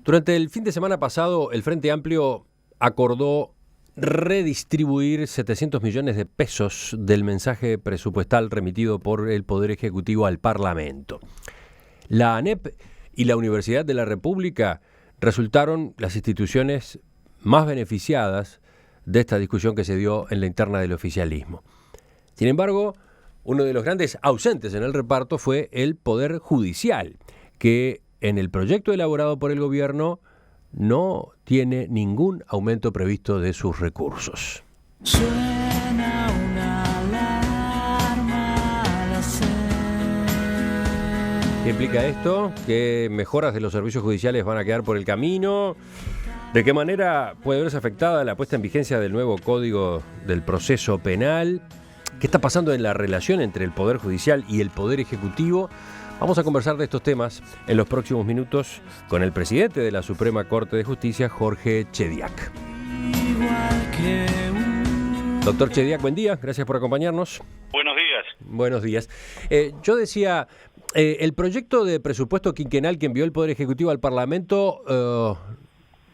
Durante el fin de semana pasado, el Frente Amplio acordó redistribuir 700 millones de pesos del mensaje presupuestal remitido por el Poder Ejecutivo al Parlamento. La ANEP y la Universidad de la República resultaron las instituciones más beneficiadas de esta discusión que se dio en la interna del oficialismo. Sin embargo, uno de los grandes ausentes en el reparto fue el Poder Judicial, que en el proyecto elaborado por el gobierno no tiene ningún aumento previsto de sus recursos. Suena una alarma al hacer. ¿Qué implica esto? ¿Qué mejoras de los servicios judiciales van a quedar por el camino? ¿De qué manera puede verse afectada la puesta en vigencia del nuevo Código del Proceso Penal? ¿Qué está pasando en la relación entre el Poder Judicial y el Poder Ejecutivo? Vamos a conversar de estos temas en los próximos minutos con el presidente de la Suprema Corte de Justicia, Jorge Chediak. Doctor Chediak, buen día, gracias por acompañarnos. Buenos días. Buenos días. Yo decía, el proyecto de presupuesto quinquenal que envió el Poder Ejecutivo al Parlamento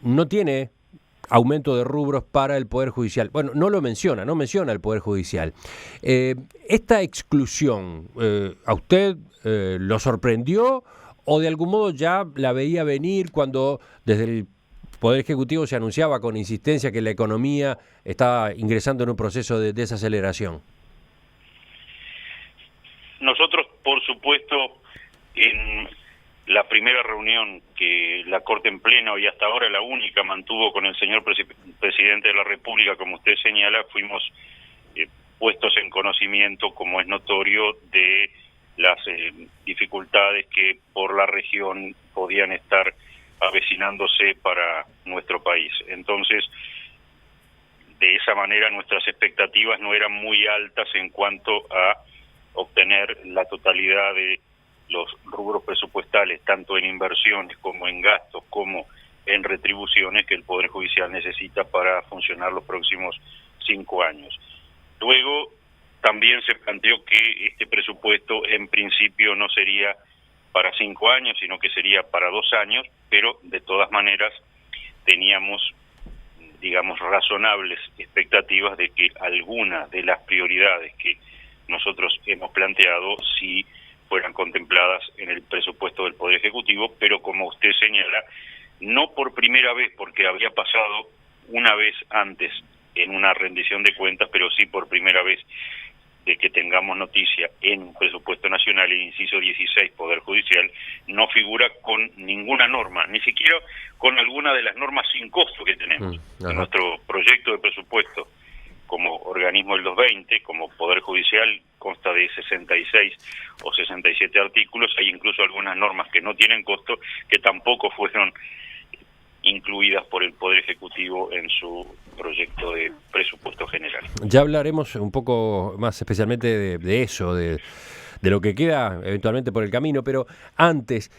no tiene aumento de rubros para el Poder Judicial. Bueno, no menciona el Poder Judicial. ¿Esta exclusión a usted lo sorprendió o de algún modo ya la veía venir cuando desde el Poder Ejecutivo se anunciaba con insistencia que la economía estaba ingresando en un proceso de desaceleración? Nosotros, por supuesto, en la primera reunión que la Corte en pleno y hasta ahora la única mantuvo con el señor presidente de la República, como usted señala, fuimos puestos en conocimiento, como es notorio, de las dificultades que por la región podían estar avecinándose para nuestro país. Entonces, de esa manera nuestras expectativas no eran muy altas en cuanto a obtener la totalidad de los rubros presupuestales, tanto en inversiones como en gastos, como en retribuciones que el Poder Judicial necesita para funcionar los próximos 5 años. Luego, también se planteó que este presupuesto en principio no sería para 5 años, sino que sería para 2 años, pero de todas maneras teníamos, digamos, razonables expectativas de que algunas de las prioridades que nosotros hemos planteado sí fueran contempladas en el presupuesto del Poder Ejecutivo, pero como usted señala, no por primera vez, porque había pasado una vez antes en una rendición de cuentas, pero sí por primera vez de que tengamos noticia en un presupuesto nacional, el inciso 16, Poder Judicial, no figura con ninguna norma, ni siquiera con alguna de las normas sin costo que tenemos. En nuestro proyecto de presupuesto, como organismo del 2020, como Poder Judicial, consta de 66 o 67 artículos, hay incluso algunas normas que no tienen costo, que tampoco fueron incluidas por el Poder Ejecutivo en su proyecto de presupuesto general. Ya hablaremos un poco más especialmente de eso, de lo que queda eventualmente por el camino, pero antes,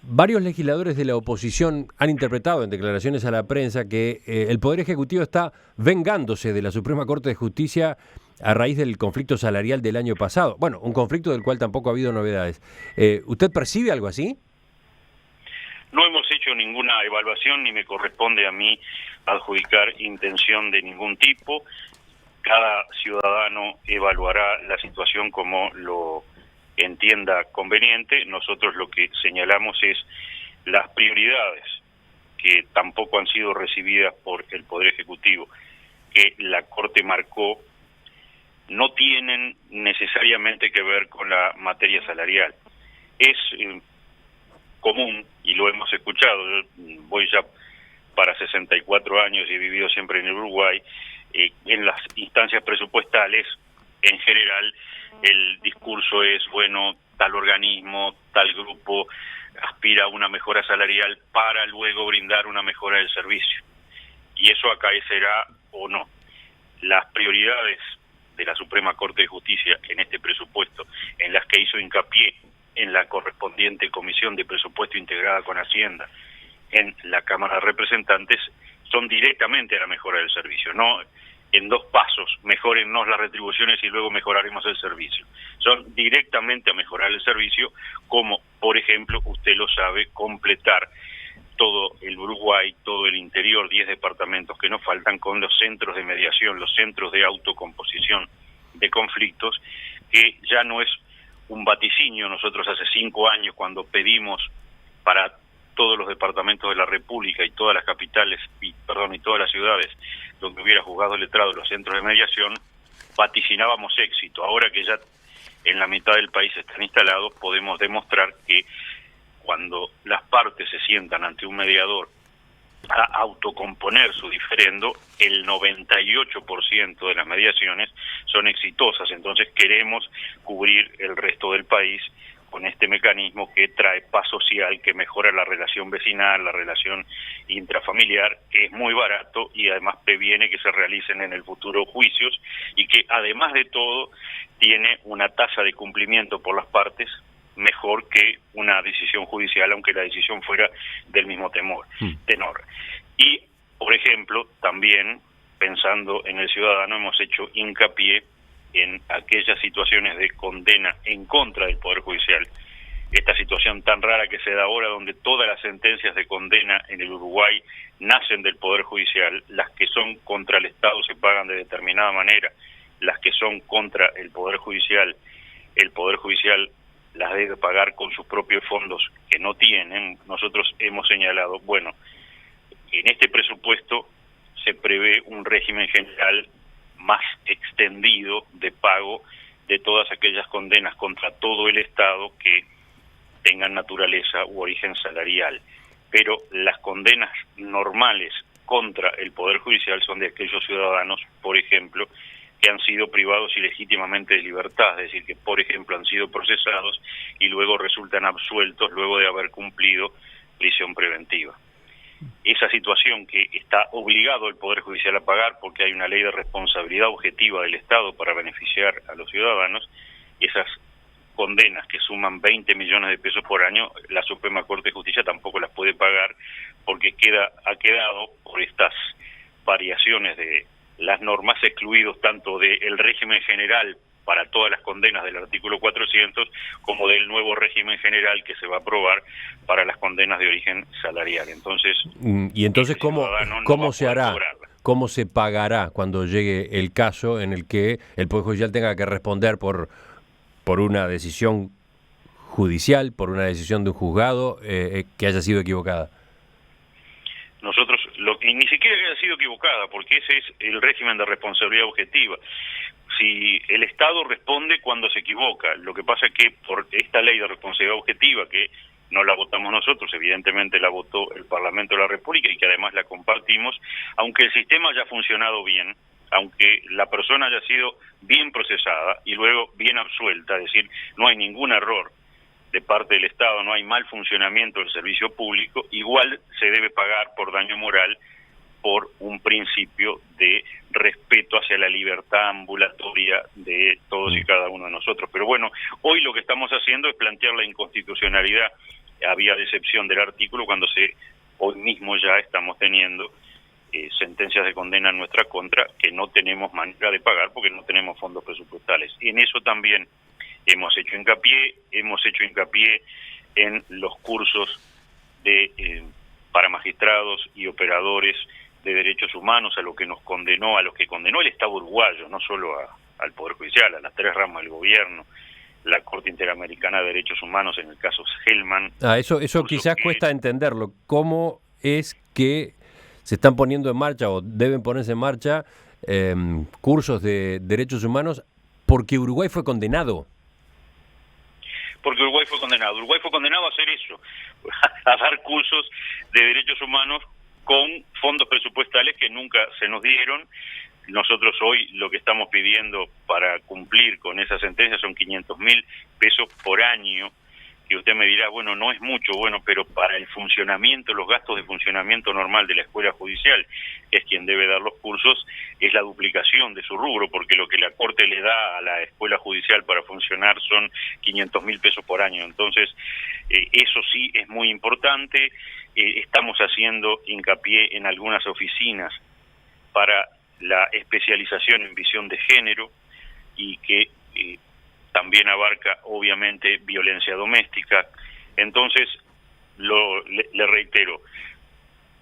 varios legisladores de la oposición han interpretado en declaraciones a la prensa que el Poder Ejecutivo está vengándose de la Suprema Corte de Justicia a raíz del conflicto salarial del año pasado. Bueno, un conflicto del cual tampoco ha habido novedades. ¿Usted percibe algo así? No hemos hecho ninguna evaluación, ni me corresponde a mí adjudicar intención de ningún tipo. Cada ciudadano evaluará la situación como lo entienda conveniente. Nosotros lo que señalamos es las prioridades que tampoco han sido recibidas por el Poder Ejecutivo, que la Corte marcó, no tienen necesariamente que ver con la materia salarial. Es común, y lo hemos escuchado, yo voy ya para 64 años y he vivido siempre en el Uruguay, en las instancias presupuestales, en general, el discurso es, bueno, tal organismo, tal grupo aspira a una mejora salarial para luego brindar una mejora del servicio. Y eso acaecerá o no. Las prioridades de la Suprema Corte de Justicia en este presupuesto, en las que hizo hincapié en la correspondiente Comisión de Presupuesto integrada con Hacienda en la Cámara de Representantes, son directamente a la mejora del servicio, no en 2 pasos, mejórennos las retribuciones y luego mejoraremos el servicio. Son directamente a mejorar el servicio, como, por ejemplo, usted lo sabe, completar todo el Uruguay, todo el interior, 10 departamentos que nos faltan, con los centros de mediación, los centros de autocomposición de conflictos, que ya no es un vaticinio. Nosotros hace 5 años, cuando pedimos para todos los departamentos de la República y todas las capitales, y todas las ciudades donde hubiera juzgados letrados, los centros de mediación, vaticinábamos éxito. Ahora que ya en la mitad del país están instalados, podemos demostrar que cuando las partes se sientan ante un mediador a autocomponer su diferendo, el 98% de las mediaciones son exitosas. Entonces queremos cubrir el resto del país con este mecanismo que trae paz social, que mejora la relación vecinal, la relación intrafamiliar, que es muy barato y además previene que se realicen en el futuro juicios, y que además de todo tiene una tasa de cumplimiento por las partes mejor que una decisión judicial, aunque la decisión fuera del mismo tenor. Y, por ejemplo, también pensando en el ciudadano, hemos hecho hincapié en aquellas situaciones de condena en contra del Poder Judicial. Esta situación tan rara que se da ahora, donde todas las sentencias de condena en el Uruguay nacen del Poder Judicial, las que son contra el Estado se pagan de determinada manera, las que son contra el Poder Judicial las debe pagar con sus propios fondos que no tienen. Nosotros hemos señalado, bueno, en este presupuesto se prevé un régimen general más extendido de pago de todas aquellas condenas contra todo el Estado que tengan naturaleza u origen salarial. Pero las condenas normales contra el Poder Judicial son de aquellos ciudadanos, por ejemplo, que han sido privados ilegítimamente de libertad, es decir, que por ejemplo han sido procesados y luego resultan absueltos luego de haber cumplido prisión preventiva. Esa situación que está obligado el Poder Judicial a pagar porque hay una ley de responsabilidad objetiva del Estado para beneficiar a los ciudadanos, esas condenas que suman 20 millones de pesos por año, la Suprema Corte de Justicia tampoco las puede pagar porque ha quedado por estas variaciones de las normas excluidos tanto del régimen general para todas las condenas del artículo 400 como del nuevo régimen general que se va a aprobar para las condenas de origen salarial. Entonces, ¿y entonces cómo se hará? Cobrarla. ¿Cómo se pagará cuando llegue el caso en el que el Poder Judicial tenga que responder por una decisión judicial, por una decisión de un juzgado que haya sido equivocada? Nosotros, ni siquiera que haya sido equivocada, porque ese es el régimen de responsabilidad objetiva. Si el Estado responde cuando se equivoca, lo que pasa es que por esta ley de responsabilidad objetiva, que no la votamos nosotros, evidentemente la votó el Parlamento de la República y que además la compartimos, aunque el sistema haya funcionado bien, aunque la persona haya sido bien procesada y luego bien absuelta, es decir, no hay ningún error de parte del Estado, no hay mal funcionamiento del servicio público, igual se debe pagar por daño moral por un principio de respeto hacia la libertad ambulatoria de todos y cada uno de nosotros. Pero bueno, hoy lo que estamos haciendo es plantear la inconstitucionalidad a vía de excepción del artículo, cuando hoy mismo ya estamos teniendo sentencias de condena en nuestra contra que no tenemos manera de pagar porque no tenemos fondos presupuestales. Y en eso también hemos hecho hincapié en los cursos para magistrados y operadores de derechos humanos, a lo que condenó el Estado uruguayo, no solo al Poder Judicial, a las 3 ramas del gobierno, la Corte Interamericana de Derechos Humanos en el caso Hellman. Eso quizás cuesta entenderlo. ¿Cómo es que se están poniendo en marcha o deben ponerse en marcha cursos de derechos humanos porque Uruguay fue condenado? Porque Uruguay fue condenado a hacer eso, a dar cursos de derechos humanos con fondos presupuestales que nunca se nos dieron. Nosotros hoy lo que estamos pidiendo para cumplir con esa sentencia son 500.000 pesos por año, que usted me dirá, bueno, no es mucho, bueno, pero para el funcionamiento, los gastos de funcionamiento normal de la escuela judicial, es quien debe dar los cursos, es la duplicación de su rubro, porque lo que la Corte le da a la escuela judicial para funcionar son 500.000 pesos por año. Entonces, eso sí es muy importante. Estamos haciendo hincapié en algunas oficinas para la especialización en visión de género y que también abarca obviamente violencia doméstica. Entonces le reitero,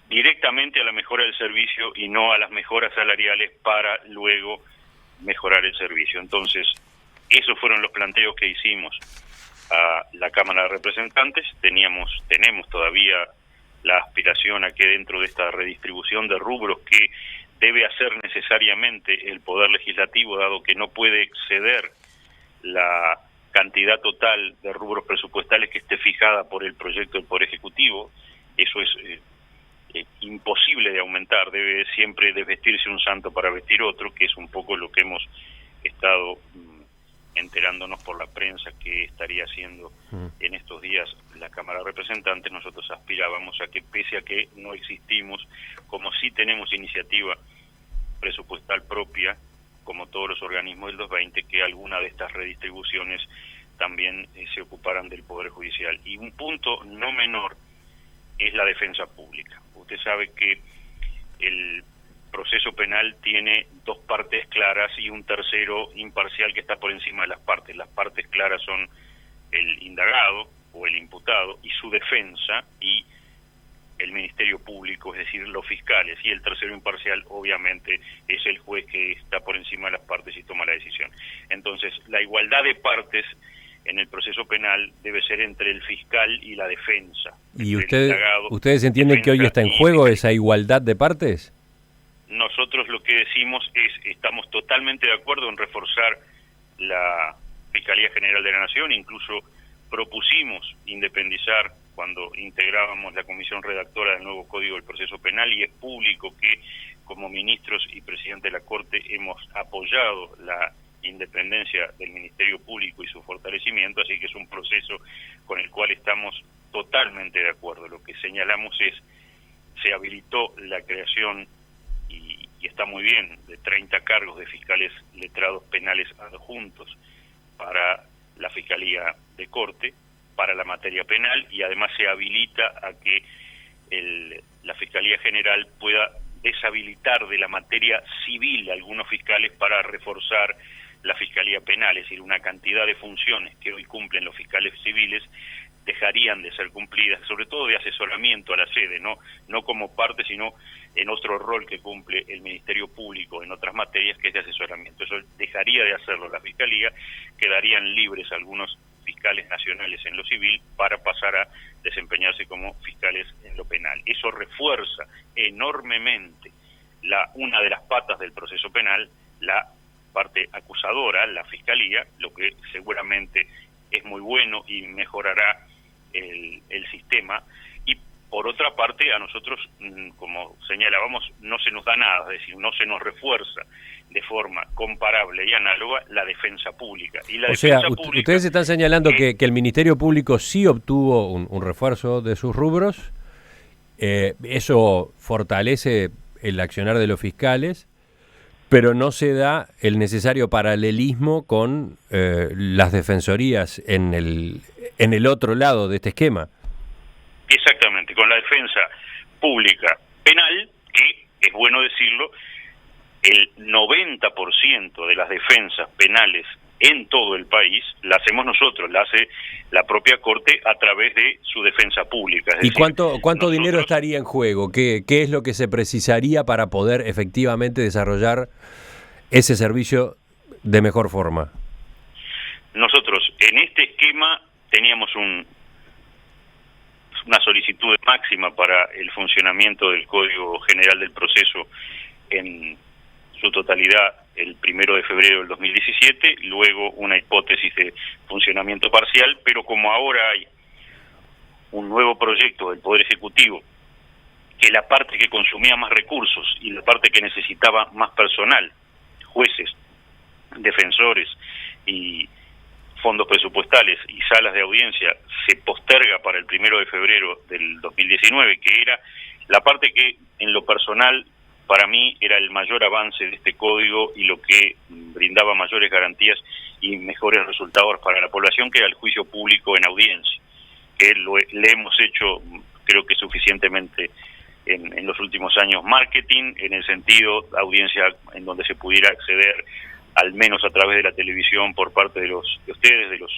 directamente a la mejora del servicio y no a las mejoras salariales para luego mejorar el servicio. Entonces, esos fueron los planteos que hicimos a la Cámara de Representantes. Tenemos todavía la aspiración a que dentro de esta redistribución de rubros que debe hacer necesariamente el Poder Legislativo, dado que no puede exceder la cantidad total de rubros presupuestales que esté fijada por el proyecto del Poder Ejecutivo, eso es imposible de aumentar, debe siempre desvestirse un santo para vestir otro, que es un poco lo que hemos estado enterándonos por la prensa que estaría haciendo en estos días la Cámara de Representantes. Nosotros aspirábamos a que, pese a que no existimos, como sí tenemos iniciativa presupuestal propia, como todos los organismos del 220, que alguna de estas redistribuciones también se ocuparan del Poder Judicial. Y un punto no menor es la defensa pública. Usted sabe que el proceso penal tiene dos partes claras y un tercero imparcial que está por encima de las partes. Las partes claras son el indagado o el imputado y su defensa y el Ministerio Público, es decir, los fiscales, y el tercero imparcial obviamente es el juez que está por encima de las partes y toma la decisión. Entonces, la igualdad de partes en el proceso penal debe ser entre el fiscal y la defensa. ¿Y ustedes entienden que hoy está en juego esa igualdad de partes? Nosotros lo que decimos es, estamos totalmente de acuerdo en reforzar la Fiscalía General de la Nación, incluso propusimos independizar cuando integrábamos la comisión redactora del nuevo Código del Proceso Penal, y es público que como ministros y presidente de la Corte hemos apoyado la independencia del Ministerio Público y su fortalecimiento, así que es un proceso con el cual estamos totalmente de acuerdo. Lo que señalamos es, se habilitó la creación, y está muy bien, de 30 cargos de fiscales letrados penales adjuntos para la Fiscalía de Corte, para la materia penal, y además se habilita a que la Fiscalía General pueda deshabilitar de la materia civil a algunos fiscales para reforzar la Fiscalía Penal, es decir, una cantidad de funciones que hoy cumplen los fiscales civiles dejarían de ser cumplidas, sobre todo de asesoramiento a la sede, no como parte, sino en otro rol que cumple el Ministerio Público en otras materias, que es de asesoramiento. Eso dejaría de hacerlo la Fiscalía, quedarían libres algunos fiscales nacionales en lo civil para pasar a desempeñarse como fiscales en lo penal. Eso refuerza enormemente una de las patas del proceso penal, la parte acusadora, la Fiscalía, lo que seguramente es muy bueno y mejorará el sistema. Y por otra parte, a nosotros, como señalábamos, no se nos da nada, es decir, no se nos refuerza de forma comparable y análoga la defensa pública. Y la pública, ustedes están señalando que el Ministerio Público sí obtuvo un refuerzo de sus rubros, eso fortalece el accionar de los fiscales, pero no se da el necesario paralelismo con las defensorías en el otro lado de este esquema. Exactamente, con la defensa pública penal, que es bueno decirlo, el 90% de las defensas penales en todo el país la hacemos nosotros, la hace la propia Corte a través de su defensa pública. Es ¿Y decir, cuánto dinero estaría en juego? ¿Qué es lo que se precisaría para poder efectivamente desarrollar ese servicio de mejor forma? Nosotros en este esquema teníamos una solicitud máxima para el funcionamiento del Código General del Proceso en su totalidad el 1 de febrero del 2017, luego una hipótesis de funcionamiento parcial, pero como ahora hay un nuevo proyecto del Poder Ejecutivo, que la parte que consumía más recursos y la parte que necesitaba más personal, jueces, defensores y fondos presupuestales y salas de audiencia, se posterga para el 1 de febrero del 2019, que era la parte que en lo personal para mí era el mayor avance de este código y lo que brindaba mayores garantías y mejores resultados para la población, que era el juicio público en audiencia, que le hemos hecho, creo que suficientemente en los últimos años, marketing, en el sentido de audiencia en donde se pudiera acceder, al menos a través de la televisión, por parte de ustedes, de los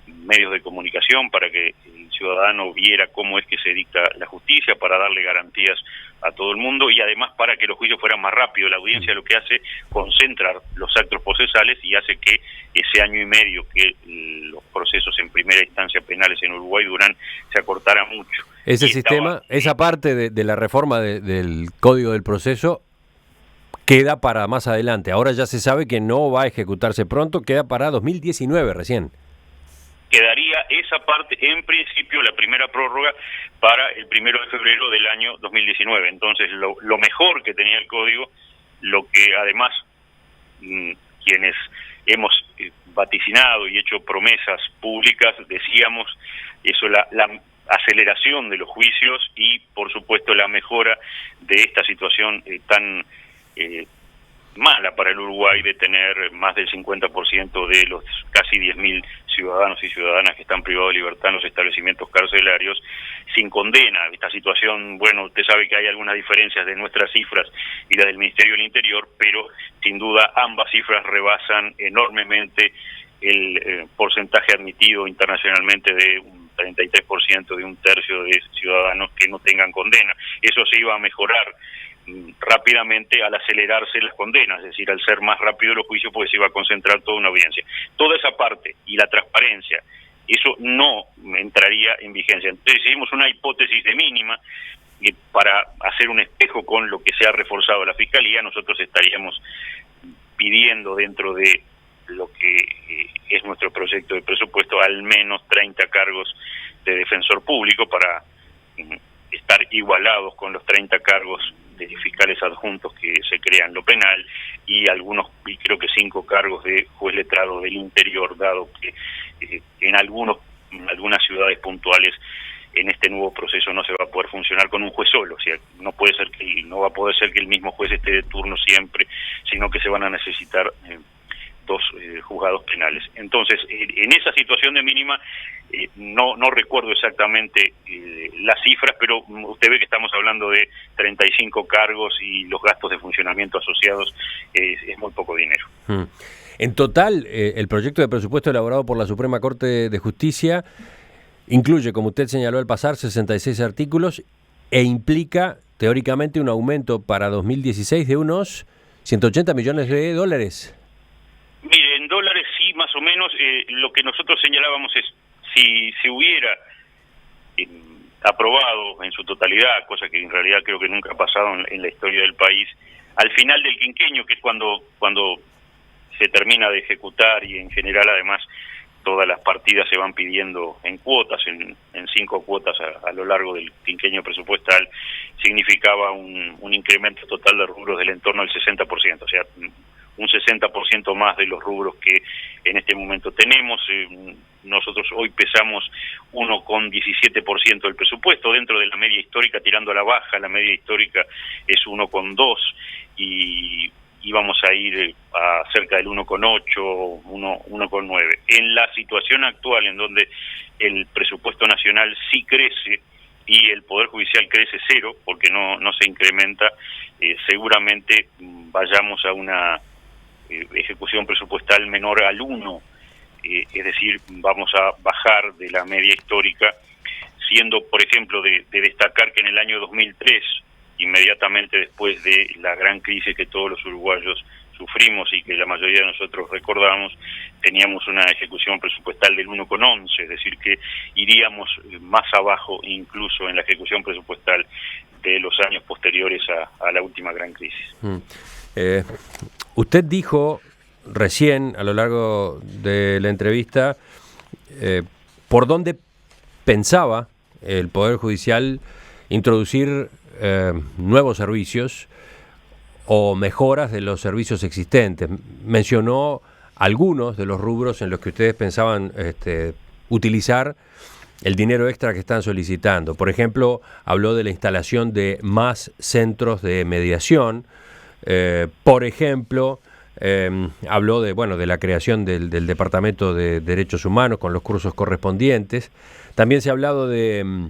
medios de comunicación, para que el ciudadano viera cómo es que se dicta la justicia, para darle garantías a todo el mundo y además para que los juicios fueran más rápidos. La audiencia lo que hace, concentrar los actos procesales y hace que ese año y medio que los procesos en primera instancia penales en Uruguay duran, se acortara mucho. Ese sistema, esa parte de la reforma del Código del Proceso queda para más adelante. Ahora ya se sabe que no va a ejecutarse pronto, queda para 2019 recién. Quedaría esa parte, en principio, la primera prórroga para el 1 de febrero del año 2019. Entonces, lo mejor que tenía el Código, lo que además quienes hemos vaticinado y hecho promesas públicas, decíamos, eso, la aceleración de los juicios y, por supuesto, la mejora de esta situación tan mala para el Uruguay, de tener más del 50% de los casi 10.000 ciudadanos y ciudadanas que están privados de libertad en los establecimientos carcelarios sin condena. Esta situación, bueno, usted sabe que hay algunas diferencias de nuestras cifras y las del Ministerio del Interior, pero sin duda ambas cifras rebasan enormemente el porcentaje admitido internacionalmente de un 33%, de un tercio de ciudadanos que no tengan condena. Eso se iba a mejorar rápidamente al acelerarse las condenas, es decir, al ser más rápido los juicios, porque se iba a concentrar toda una audiencia. Toda esa parte y la transparencia, eso no entraría en vigencia. Entonces hicimos una hipótesis de mínima para hacer un espejo con lo que se ha reforzado la Fiscalía. Nosotros estaríamos pidiendo, dentro de lo que es nuestro proyecto de presupuesto, al menos 30 cargos de defensor público para estar igualados con los 30 cargos de fiscales adjuntos que se crean lo penal, y algunos, y creo que 5 cargos de juez letrado del interior, dado que en algunas ciudades puntuales en este nuevo proceso no se va a poder funcionar con un juez solo. O sea, no va a poder ser que el mismo juez esté de turno siempre, sino que se van a necesitar 2 juzgados penales. Entonces, en esa situación de mínima, no recuerdo exactamente las cifras, pero usted ve que estamos hablando de 35 cargos y los gastos de funcionamiento asociados es muy poco dinero. En total, el proyecto de presupuesto elaborado por la Suprema Corte de Justicia incluye, como usted señaló al pasar, 66 artículos e implica teóricamente un aumento para 2016 de unos 180 millones de dólares. Mire, en dólares sí, más o menos. Lo que nosotros señalábamos es, si se hubiera aprobado en su totalidad, cosa que en realidad creo que nunca ha pasado en la historia del país, al final del quinquenio, que es cuando se termina de ejecutar, y en general además todas las partidas se van pidiendo en cuotas, en 5 cuotas a lo largo del quinquenio presupuestal, significaba un incremento total de rubros del entorno del 60%, o sea, un 60% más de los rubros que en este momento tenemos. Nosotros hoy pesamos 1,17% del presupuesto, dentro de la media histórica, tirando a la baja. La media histórica es 1,2 y íbamos a ir a cerca del 1,8, 1,9. En la situación actual, en donde el presupuesto nacional sí crece y el Poder Judicial crece 0, porque no se incrementa, seguramente vayamos a una ejecución presupuestal menor al 1, es decir, vamos a bajar de la media histórica, siendo, por ejemplo, de destacar que en el año 2003, inmediatamente después de la gran crisis que todos los uruguayos sufrimos y que la mayoría de nosotros recordamos, teníamos una ejecución presupuestal del 1,11, es decir, que iríamos más abajo incluso en la ejecución presupuestal de los años posteriores a la última gran crisis. Usted dijo recién, a lo largo de la entrevista, por dónde pensaba el Poder Judicial introducir nuevos servicios o mejoras de los servicios existentes. Mencionó algunos de los rubros en los que ustedes pensaban utilizar el dinero extra que están solicitando. Por ejemplo, habló de la instalación de más centros de mediación. Por ejemplo, habló de la creación del Departamento de Derechos Humanos con los cursos correspondientes. También se ha hablado de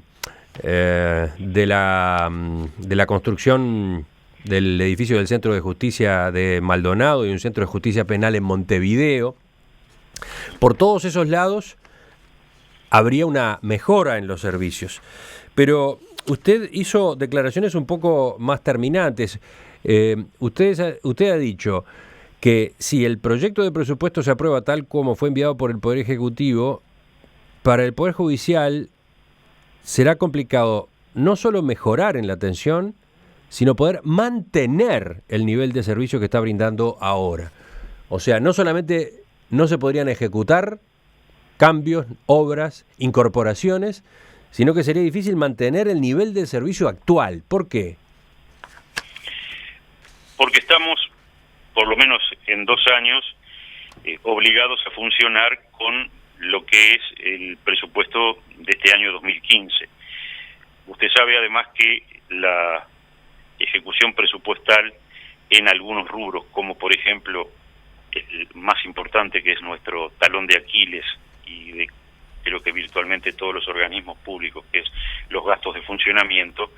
la construcción del edificio del Centro de Justicia de Maldonado y un Centro de Justicia Penal en Montevideo. Por todos esos lados, habría una mejora en los servicios. Pero usted hizo declaraciones un poco más terminantes. Usted ha dicho que si el proyecto de presupuesto se aprueba tal como fue enviado por el Poder Ejecutivo, para el Poder Judicial será complicado no solo mejorar en la atención, sino poder mantener el nivel de servicio que está brindando ahora. O sea, no solamente no se podrían ejecutar cambios, obras, incorporaciones, sino que sería difícil mantener el nivel de servicio actual. ¿Por qué? Porque estamos, por lo menos en 2 años, obligados a funcionar con lo que es el presupuesto de este año 2015. Usted sabe además que la ejecución presupuestal en algunos rubros, como por ejemplo el más importante, que es nuestro talón de Aquiles y de creo que virtualmente todos los organismos públicos, que es los gastos de funcionamiento,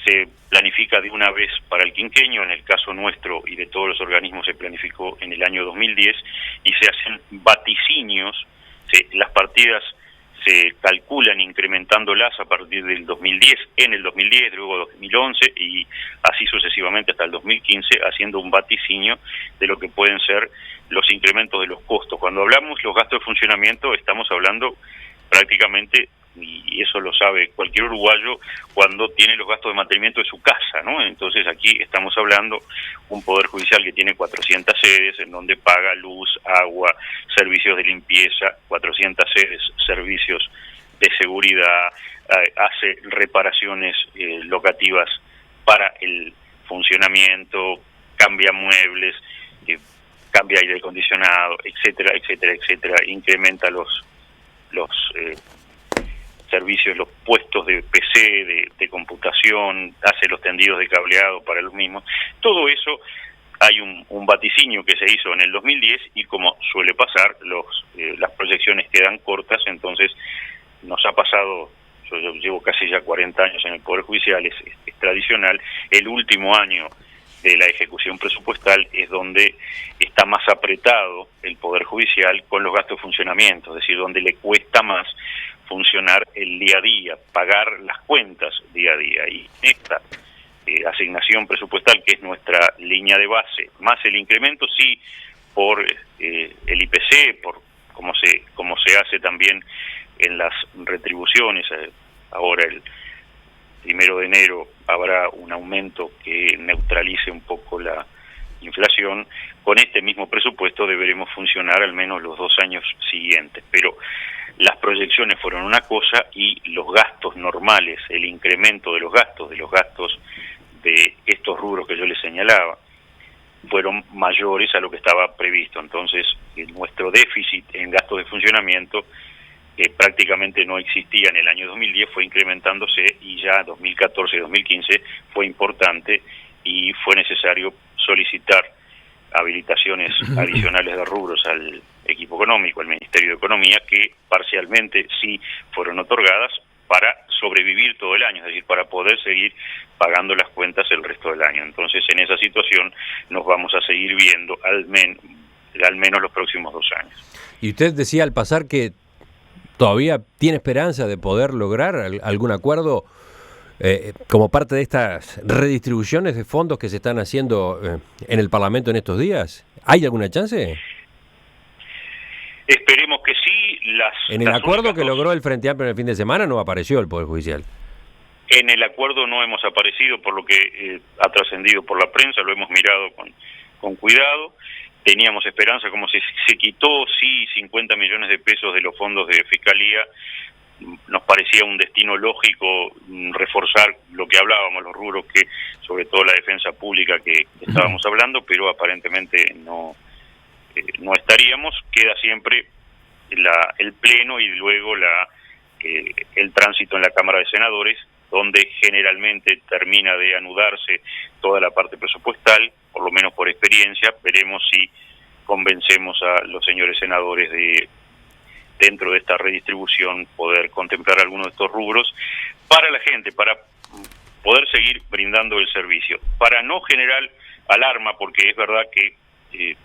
se planifica de una vez para el quinquenio. En el caso nuestro y de todos los organismos se planificó en el año 2010 y se hacen vaticinios. Las partidas se calculan incrementándolas a partir del 2010, en el 2010, luego 2011 y así sucesivamente hasta el 2015, haciendo un vaticinio de lo que pueden ser los incrementos de los costos. Cuando hablamos los gastos de funcionamiento, estamos hablando prácticamente, y eso lo sabe cualquier uruguayo, cuando tiene los gastos de mantenimiento de su casa, ¿no? Entonces aquí estamos hablando un Poder Judicial que tiene 400 sedes, en donde paga luz, agua, servicios de limpieza, 400 sedes, servicios de seguridad, hace reparaciones locativas para el funcionamiento, cambia muebles, cambia aire acondicionado, etcétera, etcétera, etcétera, incrementa los servicios, los puestos de PC, de computación, hace los tendidos de cableado para los mismos. Todo eso hay un vaticinio que se hizo en el 2010 y como suele pasar, las proyecciones quedan cortas, entonces nos ha pasado, yo llevo casi ya 40 años en el Poder Judicial, es tradicional, el último año de la ejecución presupuestal es donde está más apretado el Poder Judicial con los gastos de funcionamiento, es decir, donde le cuesta más funcionar el día a día, pagar las cuentas día a día. Y esta asignación presupuestal, que es nuestra línea de base, más el incremento, sí, por el IPC, por como se hace también en las retribuciones. Ahora el 1 de enero habrá un aumento que neutralice un poco la inflación. Con este mismo presupuesto deberemos funcionar al menos los 2 años siguientes, pero las proyecciones fueron una cosa y los gastos normales, el incremento de los gastos de estos rubros que yo les señalaba, fueron mayores a lo que estaba previsto. Entonces, nuestro déficit en gastos de funcionamiento, que prácticamente no existía en el año 2010, fue incrementándose y ya 2014 y 2015 fue importante y fue necesario solicitar habilitaciones adicionales de rubros al equipo económico, al Ministerio de Economía, que parcialmente sí fueron otorgadas para sobrevivir todo el año, es decir, para poder seguir pagando las cuentas el resto del año. Entonces, en esa situación nos vamos a seguir viendo al menos los próximos 2 años. Y usted decía al pasar que todavía tiene esperanza de poder lograr algún acuerdo como parte de estas redistribuciones de fondos que se están haciendo en el Parlamento en estos días. ¿Hay alguna chance? Esperemos que sí. En el acuerdo que logró el Frente Amplio en el fin de semana no apareció el Poder Judicial. En el acuerdo no hemos aparecido, por lo que ha trascendido por la prensa, lo hemos mirado con cuidado. Teníamos esperanza, como se quitó, sí, 50 millones de pesos de los fondos de Fiscalía, nos parecía un destino lógico reforzar lo que hablábamos, los rubros que, sobre todo la defensa pública que estábamos hablando, pero aparentemente no estaríamos. Queda siempre el Pleno y luego el tránsito en la Cámara de Senadores, donde generalmente termina de anudarse toda la parte presupuestal, por lo menos por experiencia. Veremos si convencemos a los señores senadores de, dentro de esta redistribución, poder contemplar algunos de estos rubros para la gente, para poder seguir brindando el servicio, para no generar alarma, porque es verdad que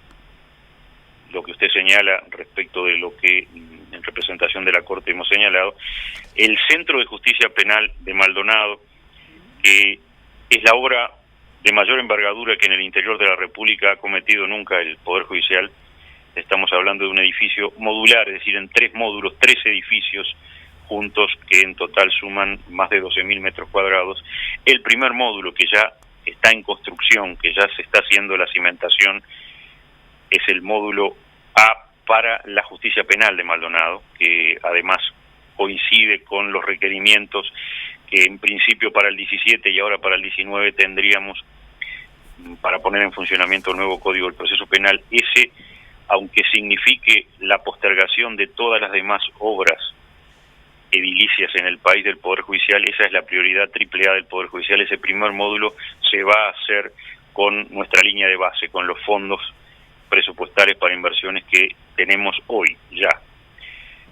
lo que usted señala respecto de lo que en representación de la Corte hemos señalado, el Centro de Justicia Penal de Maldonado, que es la obra de mayor envergadura que en el interior de la República ha cometido nunca el Poder Judicial. Estamos hablando de un edificio modular, es decir, en 3 módulos, 3 edificios juntos que en total suman más de 12.000 metros cuadrados. El primer módulo, que ya está en construcción, que ya se está haciendo la cimentación, es el módulo A para la justicia penal de Maldonado, que además coincide con los requerimientos que en principio para el 17 y ahora para el 19 tendríamos para poner en funcionamiento el nuevo Código del Proceso Penal. Ese, aunque signifique la postergación de todas las demás obras edilicias en el país del Poder Judicial, esa es la prioridad AAA del Poder Judicial. Ese primer módulo se va a hacer con nuestra línea de base, con los fondos presupuestales para inversiones que tenemos hoy ya.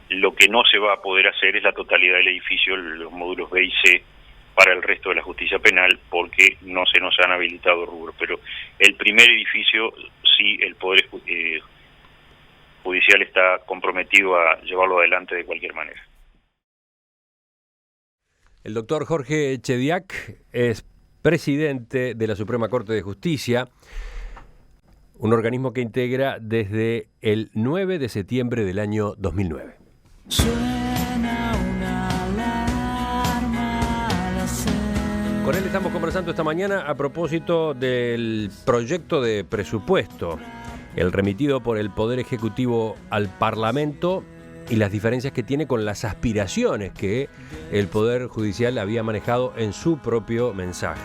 Lo que no se va a poder hacer es la totalidad del edificio, los módulos B y C, para el resto de la justicia penal, porque no se nos han habilitado rubros. Pero el primer edificio, sí, el Poder Judicial está comprometido a llevarlo adelante de cualquier manera. El doctor Jorge Chediak es presidente de la Suprema Corte de Justicia, un organismo que integra desde el 9 de septiembre del año 2009. Suena una alarma al hacer. Con él estamos conversando esta mañana a propósito del proyecto de presupuesto, el remitido por el Poder Ejecutivo al Parlamento y las diferencias que tiene con las aspiraciones que el Poder Judicial había manejado en su propio mensaje.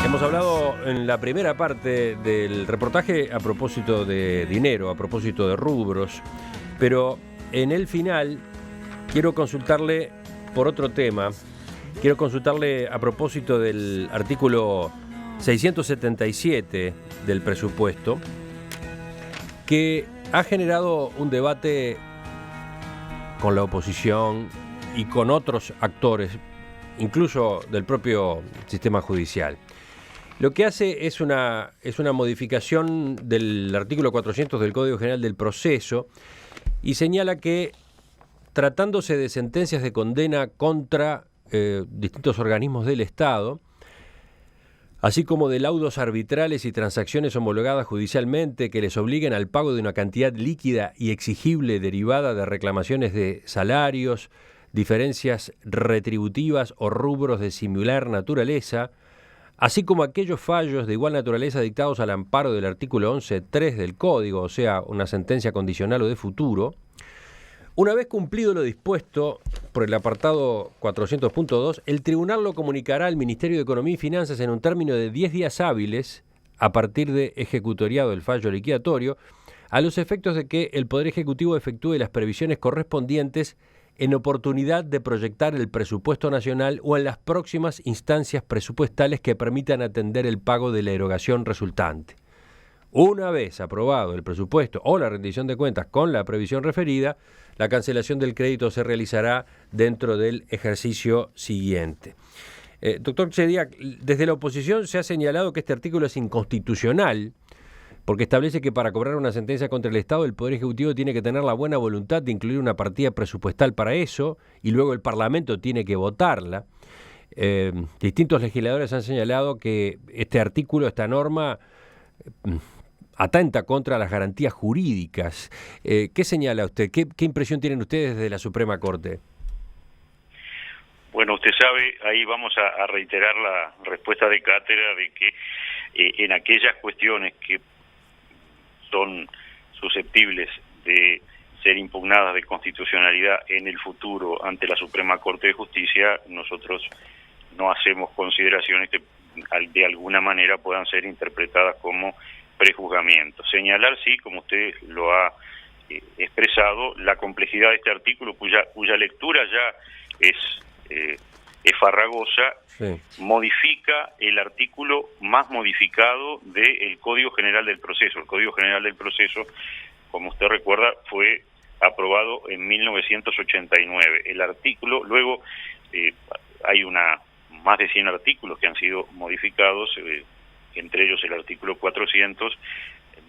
Hemos hablado en la primera parte del reportaje a propósito de dinero, a propósito de rubros, pero en el final quiero consultarle por otro tema. Quiero consultarle a propósito del artículo 677 del presupuesto, que ha generado un debate con la oposición y con otros actores, incluso del propio sistema judicial. Lo que hace es una modificación del artículo 400 del Código General del Proceso y señala que, tratándose de sentencias de condena contra distintos organismos del Estado, así como de laudos arbitrales y transacciones homologadas judicialmente que les obliguen al pago de una cantidad líquida y exigible derivada de reclamaciones de salarios, diferencias retributivas o rubros de similar naturaleza, así como aquellos fallos de igual naturaleza dictados al amparo del artículo 11.3 del Código, o sea, una sentencia condicional o de futuro. Una vez cumplido lo dispuesto por el apartado 400.2, el tribunal lo comunicará al Ministerio de Economía y Finanzas en un término de 10 días hábiles, a partir de ejecutoriado del fallo liquidatorio, a los efectos de que el Poder Ejecutivo efectúe las previsiones correspondientes en oportunidad de proyectar el presupuesto nacional o en las próximas instancias presupuestales que permitan atender el pago de la erogación resultante. Una vez aprobado el presupuesto o la rendición de cuentas con la previsión referida, la cancelación del crédito se realizará dentro del ejercicio siguiente. Doctor Chediak, desde la oposición se ha señalado que este artículo es inconstitucional porque establece que para cobrar una sentencia contra el Estado el Poder Ejecutivo tiene que tener la buena voluntad de incluir una partida presupuestal para eso y luego el Parlamento tiene que votarla. Distintos legisladores han señalado que este artículo, esta norma, atenta contra las garantías jurídicas. ¿Qué señala usted? ¿Qué impresión tienen ustedes desde la Suprema Corte? Bueno, usted sabe, ahí vamos a reiterar la respuesta de cátedra de que en aquellas cuestiones que son susceptibles de ser impugnadas de constitucionalidad en el futuro ante la Suprema Corte de Justicia, nosotros no hacemos consideraciones que de alguna manera puedan ser interpretadas como prejuzgamiento. Señalar, sí, como usted lo ha expresado, la complejidad de este artículo, cuya lectura ya es farragosa, sí. Modifica el artículo más modificado del Código General del Proceso. El Código General del Proceso, como usted recuerda, fue aprobado en 1989. El artículo, luego hay más de 100 artículos que han sido modificados entre ellos el artículo 400,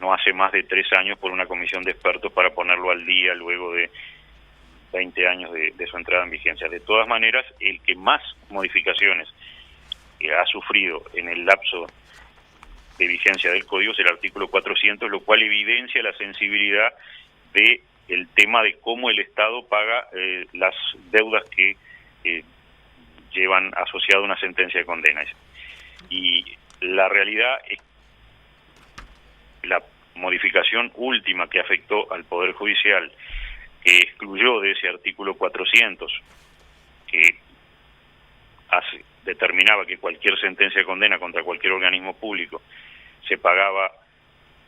no hace más de 3 años por una comisión de expertos para ponerlo al día luego de 20 años de su entrada en vigencia. De todas maneras, el que más modificaciones ha sufrido en el lapso de vigencia del Código es el artículo 400, lo cual evidencia la sensibilidad de el tema de cómo el Estado paga las deudas que llevan asociado una sentencia de condena. Y la realidad es que la modificación última que afectó al Poder Judicial, que excluyó de ese artículo 400, que determinaba que cualquier sentencia de condena contra cualquier organismo público se pagaba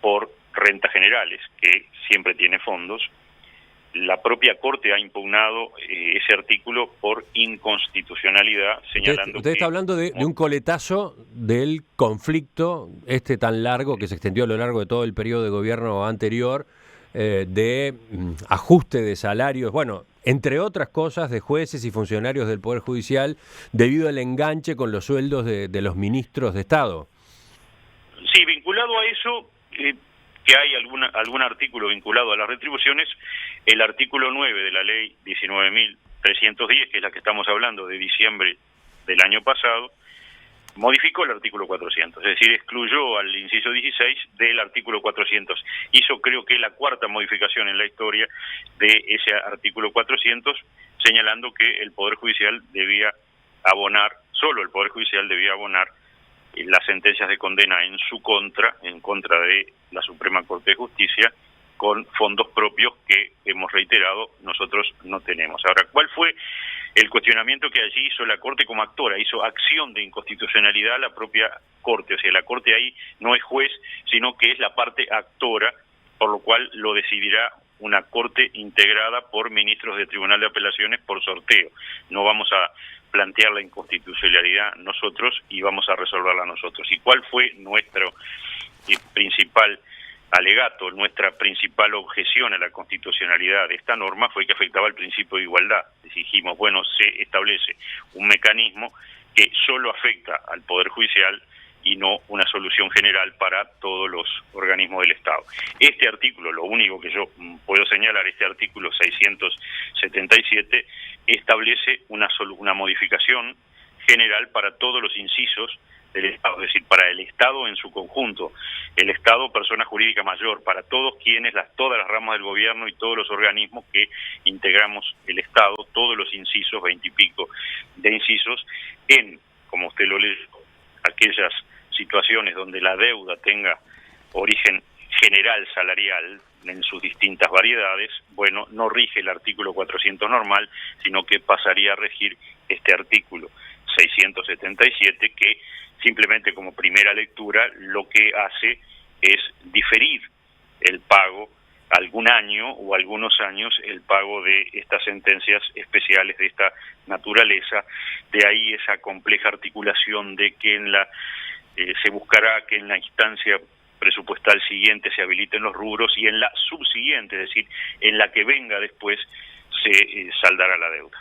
por rentas generales, que siempre tiene fondos. La propia Corte ha impugnado ese artículo por inconstitucionalidad, señalando usted está hablando de un coletazo del conflicto tan largo que se extendió a lo largo de todo el periodo de gobierno anterior, de ajuste de salarios, bueno, entre otras cosas, de jueces y funcionarios del Poder Judicial, debido al enganche con los sueldos de los ministros de Estado. Sí, vinculado a eso, que hay algún artículo vinculado a las retribuciones, el artículo 9 de la ley 19.310, que es la que estamos hablando, de diciembre del año pasado, modificó el artículo 400, es decir, excluyó al inciso 16 del artículo 400. Hizo, creo que, la cuarta modificación en la historia de ese artículo 400, señalando que el Poder Judicial debía abonar, solo el Poder Judicial debía abonar las sentencias de condena en su contra, en contra de la Suprema Corte de Justicia, con fondos propios que, hemos reiterado, nosotros no tenemos. Ahora, ¿cuál fue el cuestionamiento que allí hizo la Corte como actora? Hizo acción de inconstitucionalidad la propia Corte, o sea, la Corte ahí no es juez, sino que es la parte actora, por lo cual lo decidirá una Corte integrada por ministros del Tribunal de Apelaciones por sorteo. No vamos a plantear la inconstitucionalidad nosotros y vamos a resolverla nosotros. ¿Y cuál fue nuestro principal alegato, nuestra principal objeción a la constitucionalidad de esta norma? Fue que afectaba el principio de igualdad. Dijimos, bueno, se establece un mecanismo que solo afecta al Poder Judicial y no una solución general para todos los organismos del Estado. Este artículo, lo único que yo puedo señalar, este artículo 677, establece una modificación general para todos los incisos del Estado, es decir, para el Estado en su conjunto, el Estado persona jurídica mayor, para todos quienes, todas las ramas del gobierno y todos los organismos que integramos el Estado, todos los incisos, 20 y pico de incisos, en, como usted lo leyó, aquellas situaciones donde la deuda tenga origen general salarial en sus distintas variedades, bueno, no rige el artículo 400 normal, sino que pasaría a regir este artículo 677, que simplemente como primera lectura lo que hace es diferir el pago algún año o algunos años, el pago de estas sentencias especiales de esta naturaleza. De ahí esa compleja articulación de que se buscará que en la instancia presupuestal siguiente se habiliten los rubros y en la subsiguiente, es decir, en la que venga después, se saldará la deuda.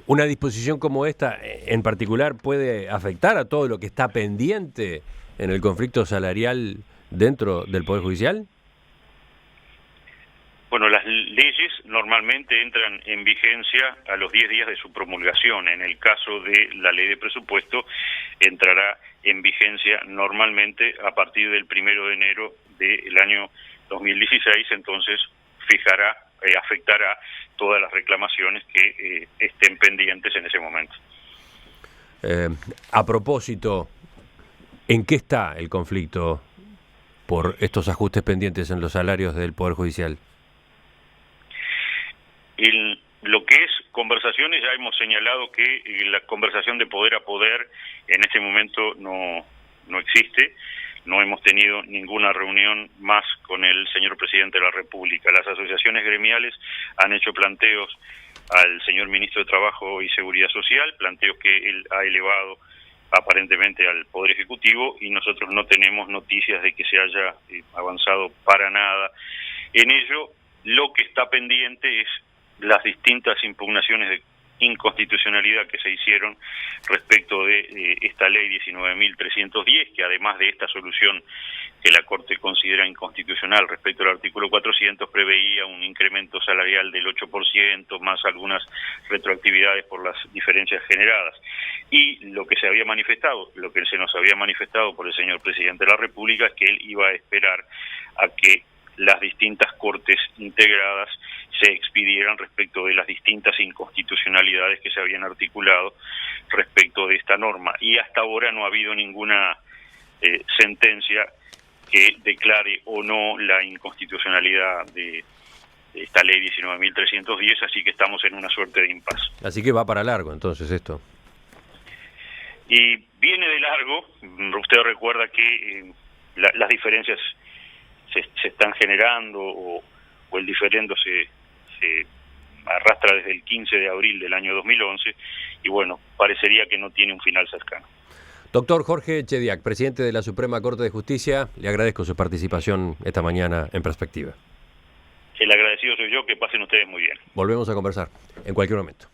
Una disposición como esta, en particular, puede afectar a todo lo que está pendiente en el conflicto salarial dentro del Poder Judicial. Bueno, las leyes normalmente entran en vigencia a los 10 días de su promulgación. En el caso de la ley de presupuesto, entrará en vigencia normalmente a partir del 1 de enero del año 2016, entonces afectará todas las reclamaciones que estén pendientes en ese momento. A propósito, ¿en qué está el conflicto por estos ajustes pendientes en los salarios del Poder Judicial? En lo que es conversaciones, ya hemos señalado que la conversación de poder a poder en este momento no existe. No hemos tenido ninguna reunión más con el señor presidente de la República. Las asociaciones gremiales han hecho planteos al señor ministro de Trabajo y Seguridad Social, planteos que él ha elevado aparentemente al Poder Ejecutivo, y nosotros no tenemos noticias de que se haya avanzado para nada en ello. Lo que está pendiente es las distintas impugnaciones inconstitucionalidad que se hicieron respecto de esta ley 19.310, que además de esta solución que la Corte considera inconstitucional respecto al artículo 400, preveía un incremento salarial del 8%, más algunas retroactividades por las diferencias generadas. Y lo que se había manifestado, lo que se nos había manifestado por el señor presidente de la República, es que él iba a esperar a que las distintas cortes integradas se expidieran respecto de las distintas inconstitucionalidades que se habían articulado respecto de esta norma. Y hasta ahora no ha habido ninguna sentencia que declare o no la inconstitucionalidad de esta ley 19.310, así que estamos en una suerte de impasse. Así que va para largo entonces esto. Y viene de largo. Usted recuerda que las diferencias se están generando o el diferendo se arrastra desde el 15 de abril del año 2011 y bueno, parecería que no tiene un final cercano. Doctor Jorge Chediak, presidente de la Suprema Corte de Justicia, le agradezco su participación esta mañana en Perspectiva. El agradecido soy yo, que pasen ustedes muy bien. Volvemos a conversar en cualquier momento.